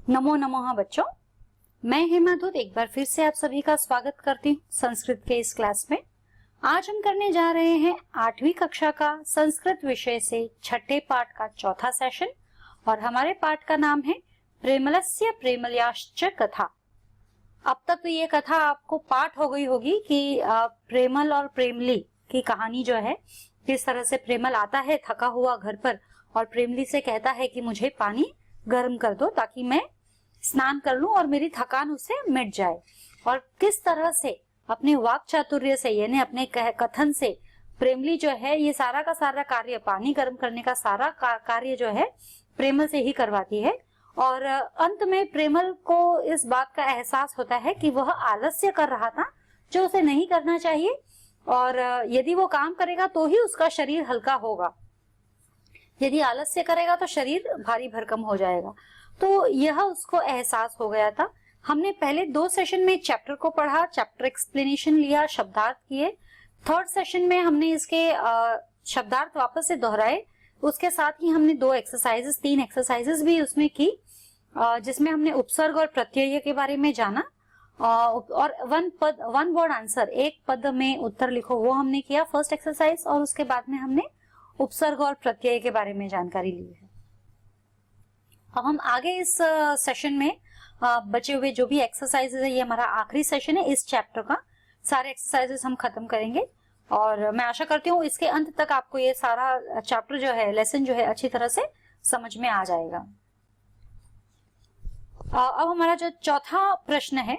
नमो नमः बच्चों, मैं हेमा दूत एक बार फिर से आप सभी का स्वागत करती हूँ संस्कृत के इस क्लास में। आज हम करने जा रहे हैं 8वीं कक्षा का संस्कृत विषय से छठे पाठ का चौथा सेशन और हमारे पाठ का नाम है प्रेमलस्य प्रेमल्याश्च कथा। अब तक तो ये कथा आपको पाठ हो गई होगी कि प्रेमल और प्रेमली की कहानी जो है, किस तरह से प्रेमल आता है थका हुआ घर पर और प्रेमली से कहता है कि मुझे पानी गर्म कर दो ताकि मैं स्नान कर लूं और मेरी थकान उससे मिट जाए, और किस तरह से अपने वाक चातुर्य से यानी अपने कथन से प्रेमली जो है ये सारा का सारा कार्य, पानी गर्म करने का सारा कार्य जो है प्रेमल से ही करवाती है। और अंत में प्रेमल को इस बात का एहसास होता है कि वह आलस्य कर रहा था जो उसे नहीं करना चाहिए, और यदि वो काम करेगा तो ही उसका शरीर हल्का होगा, यदि आलस्य करेगा तो शरीर भारी भरकम हो जाएगा। तो यह उसको एहसास हो गया था। हमने पहले 2 सेशन में चैप्टर को पढ़ा, चैप्टर एक्सप्लेनेशन लिया, शब्दार्थ किए। थर्ड सेशन में हमने इसके शब्दार्थ वापस से दोहराए। उसके साथ ही हमने 3 एक्सरसाइजेस भी उसमें की, जिसमें हमने उपसर्ग और प्रत्यय के बारे में जाना, और 1 वर्ड आंसर, एक पद में उत्तर लिखो, वो हमने किया फर्स्ट एक्सरसाइज। और उसके बाद में हमने उपसर्ग और प्रत्यय के बारे में जानकारी ली है। अब हम आगे इस सेशन में बचे हुए जो भी एक्सरसाइजेज है, ये हमारा आखिरी सेशन है इस चैप्टर का। सारे एक्सरसाइजेज हम खत्म करेंगे और मैं आशा करती हूँ इसके अंत तक आपको ये सारा चैप्टर जो है, लेसन जो है, अच्छी तरह से समझ में आ जाएगा। अब हमारा जो चौथा प्रश्न है,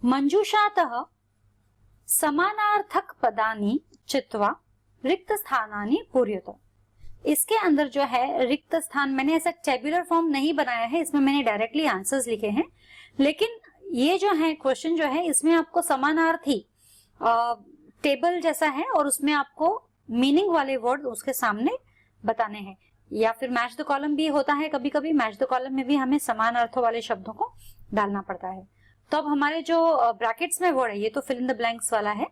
मंजूषातः समानार्थक पदानि चित्वा रिक्त स्थानानि पूर्यत। इसके अंदर जो है रिक्त स्थान, मैंने ऐसा टेबुलर फॉर्म नहीं बनाया है, इसमें मैंने डायरेक्टली आंसर्स लिखे हैं, लेकिन ये जो है क्वेश्चन जो है इसमें आपको समानार्थी टेबल जैसा है और उसमें आपको मीनिंग वाले वर्ड उसके सामने बताने हैं, या फिर मैच द कॉलम भी होता है कभी कभी। मैच द कॉलम में भी हमें समान अर्थों वाले शब्दों को डालना पड़ता है। तो अब हमारे जो ब्रैकेट्स में वर्ड है, ये तो फिल इन द ब्लैंक्स वाला है।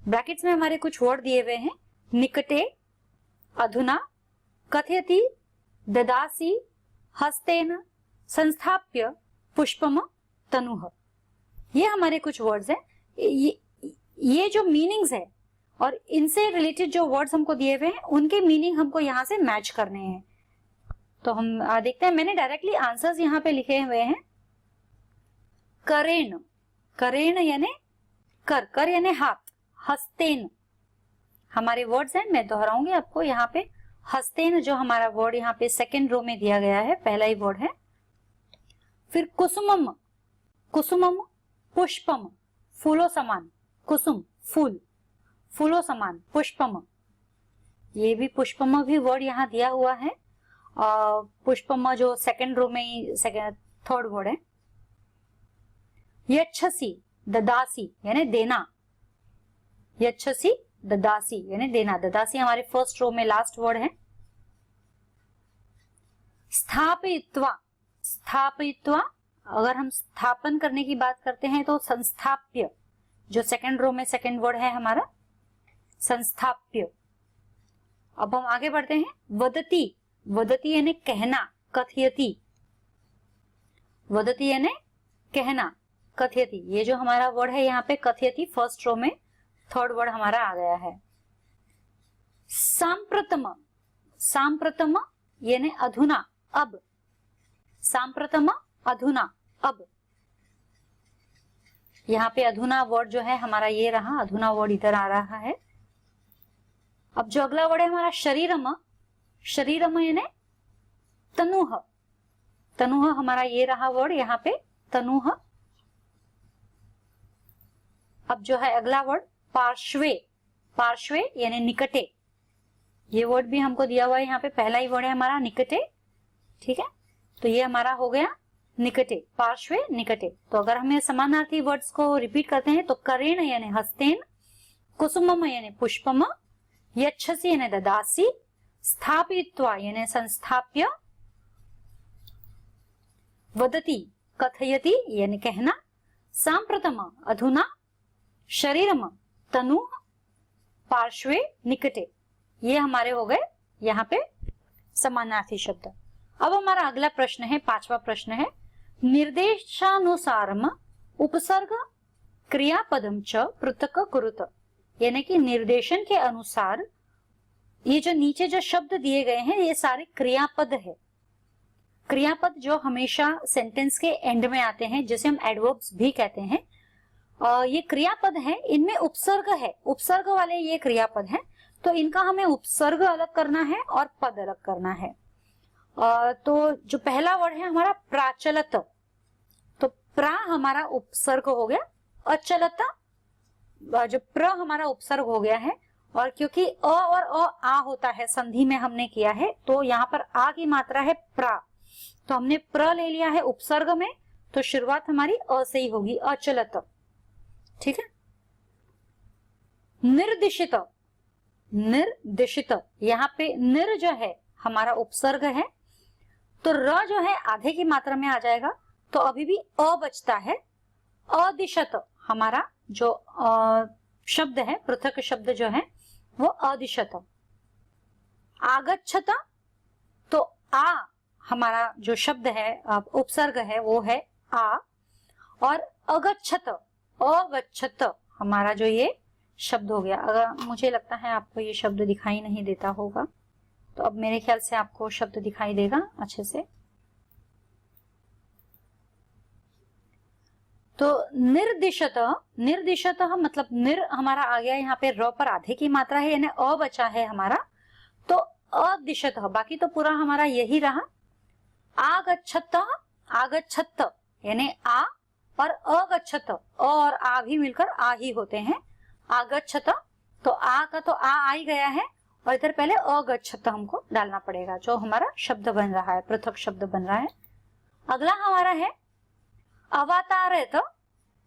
ब्रैकेट्स में हमारे कुछ वर्ड दिए हुए हैं, निकटे, अधुना, कथयति, ददासी, हस्तेन, संस्थाप्य, पुष्पम, तनुः। ये हमारे कुछ वर्ड्स हैं। ये जो मीनिंग्स है और इनसे रिलेटेड जो वर्ड्स हमको दिए हुए हैं उनके मीनिंग हमको यहाँ से मैच करने हैं। तो हम देखते हैं, मैंने डायरेक्टली आंसर्स यहाँ पे लिखे हुए हैं। करेण, करेण यानी कर यानी हाथ। हस्तेन हमारे वर्ड्स हैं, मैं दोहराऊंगी आपको यहाँ पे। हस्तेन जो हमारा वर्ड यहाँ पे सेकेंड रो में दिया गया है, पहला ही वर्ड है। फिर कुसुमम, कुसुमम, पुष्पम, फूलों समान, कुसुम फूल, फूलों समान, पुष्पम, ये भी पुष्पम भी वर्ड यहाँ दिया हुआ है। पुष्पम जो सेकेंड रो में थर्ड वर्ड है। यच्छसि, ददासी यानी देना, यच्छसि, ददासी यानी देना, ददासी हमारे फर्स्ट रो में लास्ट वर्ड है। स्थापयित्वा, स्थापयित्वा अगर हम स्थापन करने की बात करते हैं तो संस्थाप्य जो सेकंड रो में सेकंड वर्ड है हमारा, संस्थाप्य। अब हम आगे बढ़ते हैं। वदति, वदति यानी कहना, कथयति, वदति यानी कहना, कथयति, ये जो हमारा वर्ड है यहाँ पे कथयति फर्स्ट रो में थर्ड वर्ड हमारा आ गया है। सांप्रतम, सांप्रतम यानी अधुना, अब, सांप्रतम, अधुना, अब। यहाँ पे अधुना वर्ड जो है हमारा ये रहा, अधुना वर्ड इधर आ रहा है। अब जो अगला वर्ड है हमारा शरीरम, शरीरम यानी तनुः, तनुः हमारा ये रहा वर्ड यहाँ पे, तनुः। अब जो है अगला वर्ड पार्श्वे, पार्श्वे यानी निकटे, ये वर्ड भी हमको दिया हुआ है यहाँ पे, पहला ही वर्ड है हमारा निकटे, ठीक है। तो ये हमारा हो गया निकटे, पार्श्वे, निकटे। तो अगर हमें समानार्थी वर्ड्स को रिपीट करते हैं तो करेण यानी हस्तेन, कुसुमम यानी पुष्पम, यच्छसि यानी ददासी, स्थापयित्वा यानी संस्थाप्य, वदति कथयति यानी कहना, सांप्रतम अधुना, शरीरम तनु, पार्श्वे, निकटे, ये हमारे हो गए यहाँ पे समानार्थी शब्द। अब हमारा अगला प्रश्न है, 5वां प्रश्न है, निर्देशानुसारम उपसर्ग क्रियापदम च पृथक कुरुत, यानी कि निर्देशन के अनुसार ये जो नीचे जो शब्द दिए गए हैं ये सारे क्रियापद है। क्रियापद जो हमेशा सेंटेंस के एंड में आते हैं, जिसे हम एडवर्ब्स भी कहते हैं, ये क्रियापद है, इनमें उपसर्ग है, उपसर्ग वाले ये क्रियापद हैं, तो इनका हमें उपसर्ग अलग करना है और पद अलग करना है। तो जो पहला वर्ड है हमारा प्राचलत, तो प्रा हमारा उपसर्ग हो गया, अचलत जो प्र हमारा उपसर्ग हो गया है, और क्योंकि अ और आ होता है, संधि में हमने किया है, तो यहाँ पर आ की मात्रा है प्रा, तो हमने प्र ले लिया है उपसर्ग में, तो शुरुआत हमारी अ से ही होगी, अचलत। ठीक है। निर्दिशित, निर्दिशित, यहाँ पे निर जो है हमारा उपसर्ग है, तो र जो है आधे की मात्रा में आ जाएगा, तो अभी भी अ बचता है। अदिशत हमारा जो शब्द है, पृथक शब्द जो है वो अदिशत। आगच्छत, तो आ हमारा जो शब्द है उपसर्ग है वो है आ, और अगच्छत, अगच्छत हमारा जो ये शब्द हो गया। अगर मुझे लगता है आपको ये शब्द दिखाई नहीं देता होगा, तो अब मेरे ख्याल से आपको शब्द दिखाई देगा अच्छे से। तो निर्दिशत, निर्दिशत मतलब निर हमारा आ गया, यहाँ पे र पर आधे की मात्रा है, यानी अ बचा है हमारा, तो अदिशत, बाकी तो पूरा हमारा यही रहा। आगच्छत, आगच्छत यानी आ, और अगच्छत, अ और आ भी मिलकर आ ही होते हैं। आगच्छत, तो आ का तो आ ही गया है, और इधर पहले अगच्छत हमको डालना पड़ेगा, जो हमारा शब्द बन रहा है, पृथक शब्द बन रहा है। अगला हमारा है अवतारयत,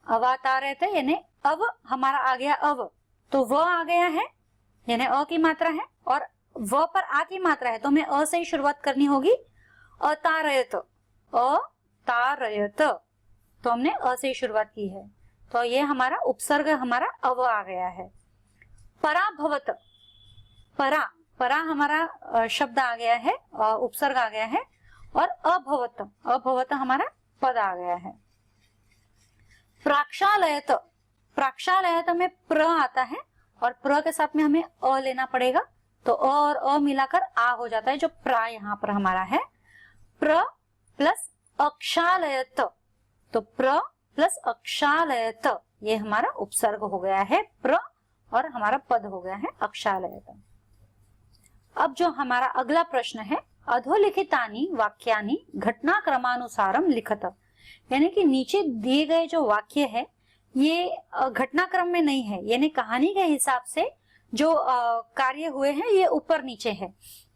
अवतारयत यानी अब हमारा आ गया अव, तो व आ गया है, यानी अ की मात्रा है, और व पर आ की मात्रा है, तो हमें अ से ही शुरुआत करनी होगी। अतारयत, अतारयत, तो हमने अ से ही शुरुआत की है, तो ये हमारा उपसर्ग हमारा अव आ गया है। पराभवत, परा, परा हमारा शब्द आ गया है, उपसर्ग आ गया है, और अभवत, अभवत हमारा पद आ गया है। प्राक्षालयत, प्राक्षालयत में प्र आता है, और प्र के साथ में हमें अ लेना पड़ेगा, तो अ और अ मिलाकर आ हो जाता है, जो प्रा यहाँ पर हमारा है। प्र प्लस अक्षालयत, तो प्र प्लस अक्षालयत ये हमारा उपसर्ग हो गया है प्र, और हमारा पद हो गया है अक्षालयत। अब जो हमारा अगला प्रश्न है, अधोलिखितानि वाक्यानि घटनाक्रमानुसारम लिखत, यानी कि नीचे दिए गए जो वाक्य है ये घटनाक्रम में नहीं है, यानी कहानी के हिसाब से जो कार्य हुए हैं ये ऊपर नीचे है,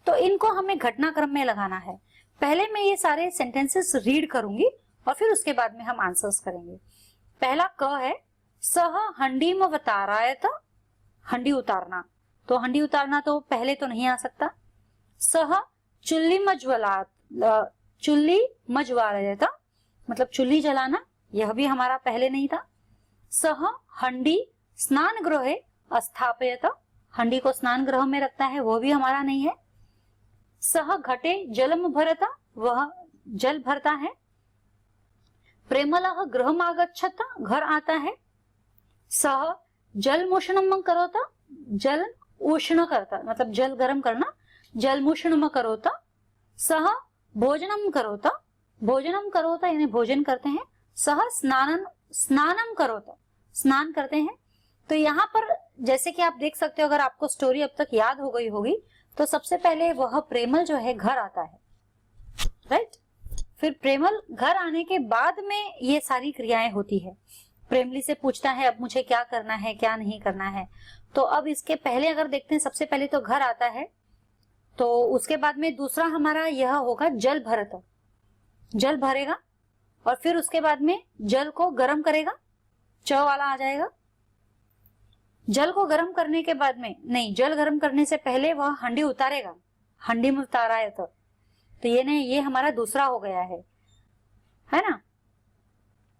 तो इनको हमें घटनाक्रम में लगाना है। पहले मैं ये सारे सेंटेंसेस रीड करूंगी और फिर उसके बाद में हम आंसर्स करेंगे। पहला क है, सह हंडीम अवतारायत, हंडी उतारना, तो हंडी उतारना तो पहले तो नहीं आ सकता। सह चुल्ली मज्वालयत मतलब चुल्ली जलाना, यह भी हमारा पहले नहीं था। सह हंडी स्नान गृहे अस्थापयत, हंडी को स्नान गृह में रखता है, वो भी हमारा नहीं है। सह घटे जलम भरता, वह जल भरता है। प्रेमलः गृहमागच्छत, घर आता है। सह जलमोषणम करोता, जल उष्ण करता मतलब जल गर्म करना, जलमोषणम करोता। सह भोजनम करोता, भोजनम करोता यानी भोजन करते हैं। सह स्नानम करोता, स्नान करते हैं। तो यहाँ पर जैसे कि आप देख सकते हो, अगर आपको स्टोरी अब तक याद हो गई होगी, तो सबसे पहले वह प्रेमल जो है घर आता है, राइट। फिर प्रेमल घर आने के बाद में ये सारी क्रियाएं होती है। प्रेमली से पूछता है अब मुझे क्या करना है क्या नहीं करना है। तो अब इसके पहले अगर देखते हैं, सबसे पहले तो घर आता है, तो उसके बाद में दूसरा हमारा यह होगा जल भरत, जल भरेगा, और फिर उसके बाद में जल को गर्म करेगा, च वाला आ जाएगा। जल को गर्म करने के बाद में, नहीं, जल गर्म करने से पहले वह हंडी उतारेगा, हंडी में उतारा है, तो ये नहीं, ये हमारा दूसरा हो गया है ना।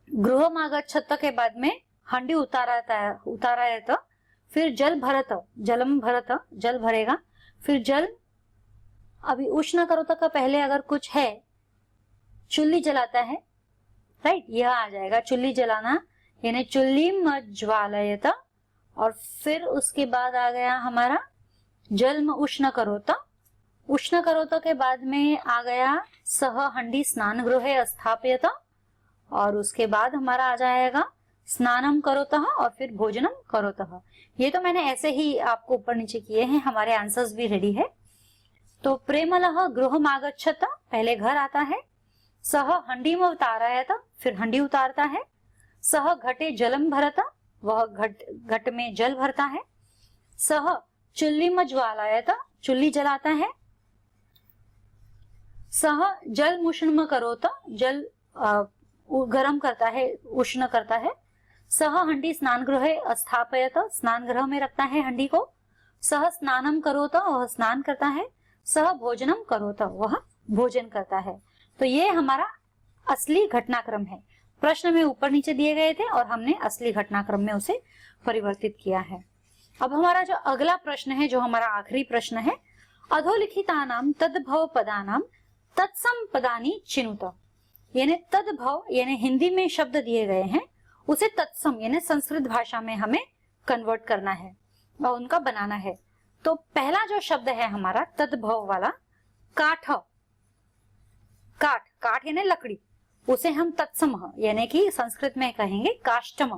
गृहमागच्छत के बाद में हंडी उतारा है, तो फिर जल भरत, जलम भरत, जल भरेगा। फिर जल, अभी उष्ण करो तक का पहले अगर कुछ है, चुल्ली जलाता है, राइट, यह आ जाएगा चुल्ली जलाना, यानी चुल्लीम ज्वालयत। और फिर उसके बाद आ गया हमारा जलम उष्ण करोत। उष्ण करोत के बाद में आ गया सह हंडी स्नान गृहे स्थापयत। और उसके बाद हमारा आ जाएगा स्नानम करोतः और फिर भोजनम करोतः। ये तो मैंने ऐसे ही आपको ऊपर नीचे किए हैं, हमारे आंसर्स भी रेडी है। तो प्रेमलः गृहम आगच्छत, पहले घर आता है। सह हंडीम उतारयत, फिर हंडी उतारता है। सह घटे जलम भरत, वह घट में जल भरता है। सह चुल्लीम ज्वालयत, चुल्ली जलाता है। सह जल मुष्णम करोत, जल गरम करता है, उष्ण करता है। सह हंडी स्नान गृहे स्थापयत, स्नान गृह में रखता है हंडी को। सह स्नानम करोत, वह स्नान करता है। सह भोजनम करोत, वह भोजन करता है। तो ये हमारा असली घटनाक्रम है। प्रश्न में ऊपर नीचे दिए गए थे और हमने असली घटनाक्रम में उसे परिवर्तित किया है। अब हमारा जो अगला प्रश्न है, जो हमारा आखिरी प्रश्न है, अधोलिखितानाम तद्भव पदानाम तत्सम पदानी चिनुत। यानी तद्भव यानी हिंदी में शब्द दिए गए हैं, उसे तत्सम यानी संस्कृत भाषा में हमें कन्वर्ट करना है और उनका बनाना है। तो पहला जो शब्द है हमारा तद्भव वाला, काठ, काठ काठ यानी लकड़ी, उसे हम तत्सम यानी कि संस्कृत में कहेंगे काष्टम,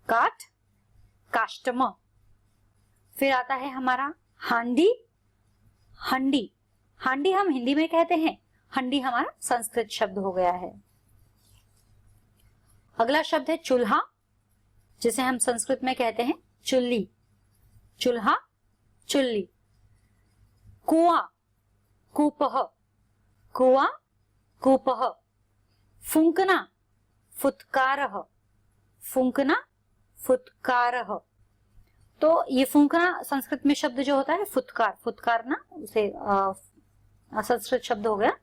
काठ काष्टम। फिर आता है हमारा हांडी, हंडी, हांडी हम हिंदी में कहते हैं, हंडी हमारा संस्कृत शब्द हो गया है। अगला शब्द है चूल्हा, जिसे हम संस्कृत में कहते हैं चुल्ली, चूल्हा चुल्ली। कुआं, कूपह, कुआं कूपह। फुंकना, फुत्कारः, फुंकना फुत्कारः। तो ये फुंकना संस्कृत में शब्द जो होता है फुत्कार, फुत्कारना उसे संस्कृत शब्द हो गया।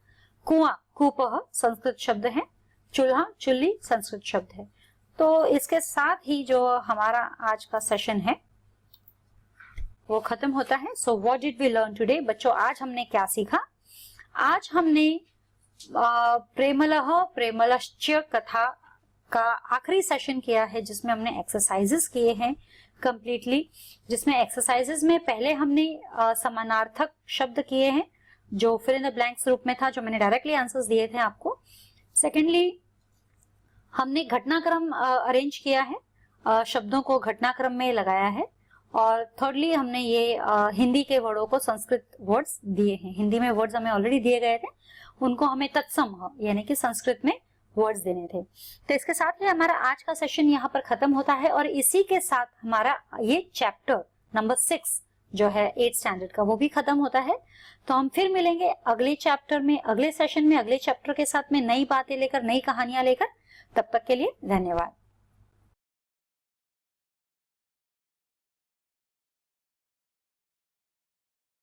कुआं कूपह संस्कृत शब्द है। चूल्हा चुल्ली संस्कृत शब्द है। तो इसके साथ ही जो हमारा आज का सेशन है वो खत्म होता है। So what did we learn today? बच्चों, आज हमने क्या सीखा? आज हमने प्रेमलः प्रेमलश्च कथा का आखिरी सेशन किया है, जिसमें हमने एक्सरसाइजेस किए हैं कंप्लीटली। जिसमें एक्सरसाइजेस में पहले हमने समानार्थक शब्द किए हैं, जो फिल इन द ब्लैंक्स रूप में था, जो मैंने डायरेक्टली आंसर्स दिए थे आपको। सेकेंडली हमने घटनाक्रम अरेंज किया है, शब्दों को घटनाक्रम में लगाया है। और थर्डली हमने ये हिंदी के वर्डों को संस्कृत वर्ड्स दिए हैं। हिंदी में वर्ड्स हमें ऑलरेडी दिए गए थे, उनको हमें तत्सम यानी कि संस्कृत में वर्ड्स देने थे। तो इसके साथ ही हमारा आज का सेशन यहाँ पर खत्म होता है और इसी के साथ हमारा ये चैप्टर नंबर 6 जो है 8th स्टैंडर्ड का, वो भी खत्म होता है। तो हम फिर मिलेंगे अगले चैप्टर में, अगले सेशन में, अगले चैप्टर के साथ में, नई बातें लेकर, नई कहानियां लेकर। तब तक के लिए धन्यवाद।